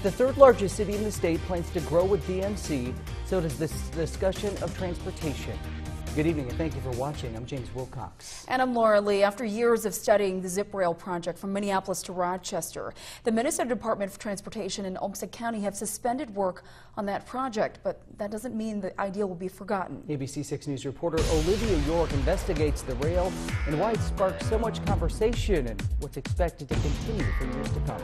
The third largest city in the state plans to grow with DMC, so does this discussion of transportation. Good evening and thank you for watching. I'm James Wilcox. And I'm Laura Lee. After years of studying the Zip Rail project from Minneapolis to Rochester, the Minnesota Department of Transportation and Olmsted County have suspended work on that project, but that doesn't mean the idea will be forgotten. ABC 6 News reporter Olivia York investigates the rail and why it sparked so much conversation and what's expected to continue for years to come.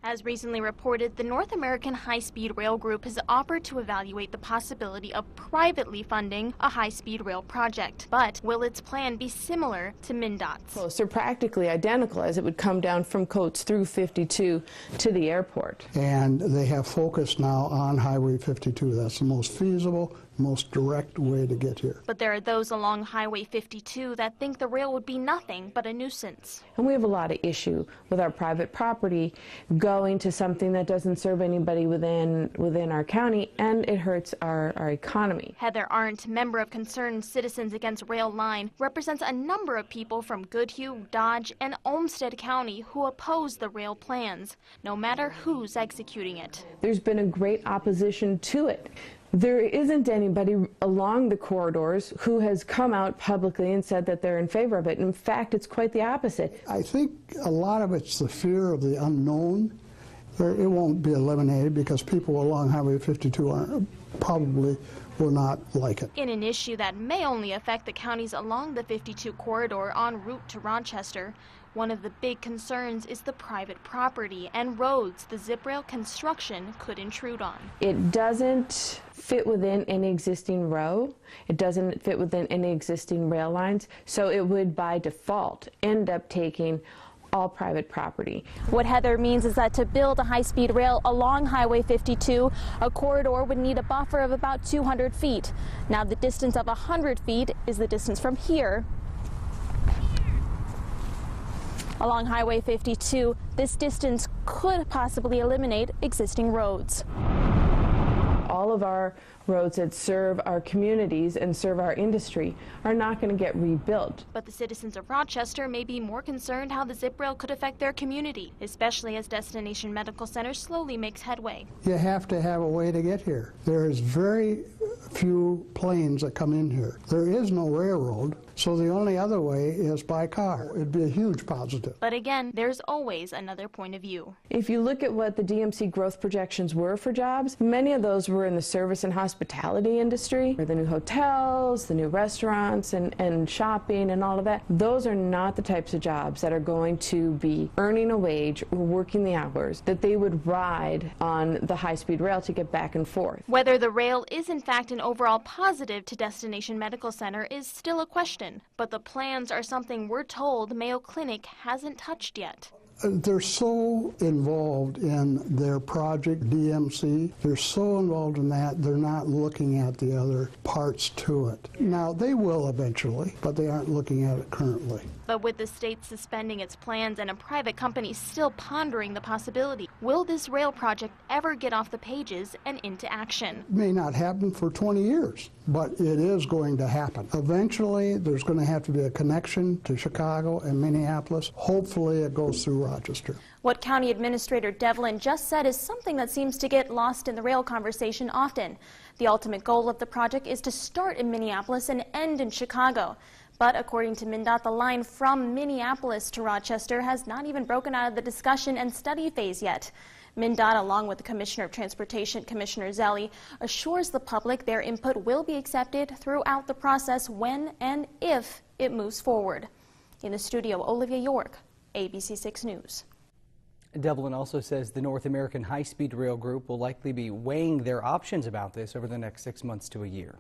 As recently reported, the North American High-Speed Rail Group has offered to evaluate the possibility of privately funding a high-speed rail project. But will its plan be similar to MnDOT's? Close or practically identical, as it would come down from Coates through 52 to the airport. And they have focused now on Highway 52. That's the most feasible, most direct way to get here. But there are those along Highway 52 that think the rail would be nothing but a nuisance. And we have a lot of issue with our private property going to something that doesn't serve anybody within our county, and it hurts our economy. Heather Arndt, member of Concerned Citizens Against Rail Line, represents a number of people from Goodhue, Dodge, and Olmsted County who oppose the rail plans, no matter who's executing it. There's been a great opposition to it. There isn't anybody along the corridors who has come out publicly and said that they're in favor of it. In fact, it's quite the opposite. I think a lot of it's the fear of the unknown. It won't be eliminated because people along Highway 52 probably will not like it. In an issue that may only affect the counties along the 52 corridor en route to Rochester, one of the big concerns is the private property and roads the Zip Rail construction could intrude on. It doesn't fit within any existing row. It doesn't fit within any existing rail lines, so it would by default end up taking all private property. What Heather means is that to build a high-speed rail along Highway 52, a corridor would need a buffer of about 200 feet. Now the distance of 100 feet is the distance from here. Along Highway 52, this distance could possibly eliminate existing roads. All of our roads that serve our communities and serve our industry are not going to get rebuilt. But the citizens of Rochester may be more concerned how the Zip Rail could affect their community, especially as Destination Medical Center slowly makes headway. You have to have a way to get here. There's very few planes that come in here. There is no railroad, so the only other way is by car. It'd be a huge positive. But again, there's always another point of view. If you look at what the DMC growth projections were for jobs, many of those were in the service and hospitality industry, or the new hotels, the new restaurants, and shopping and all of that. Those are not the types of jobs that are going to be earning a wage or working the hours that they would ride on the high-speed rail to get back and forth. Whether the rail is in fact an overall positive to Destination Medical Center is still a question, but the plans are something we're told Mayo Clinic hasn't touched yet. They're so involved in their project, DMC. They're so involved in that, they're not looking at the other parts to it. Now, they will eventually, but they aren't looking at it currently. But with the state suspending its plans and a private company still pondering the possibility, will this rail project ever get off the pages and into action? It may not happen for 20 years, but it is going to happen. Eventually, there's going to have to be a connection to Chicago and Minneapolis. Hopefully, it goes through Rochester. What County Administrator DEVLIN just said is something that seems to get lost in the rail conversation often. The ultimate goal of the project is to start in Minneapolis and end in Chicago. But according to MnDOT, the line from Minneapolis to Rochester has not even broken out of the discussion and study phase yet. MnDOT, along with the Commissioner of Transportation, Commissioner Zelli, assures the public their input will be accepted throughout the process when and if it moves forward. In the studio, Olivia York, ABC 6 News. DEVLIN also says the North American High-Speed Rail Group will likely be weighing their options about this over the next 6 months to a year.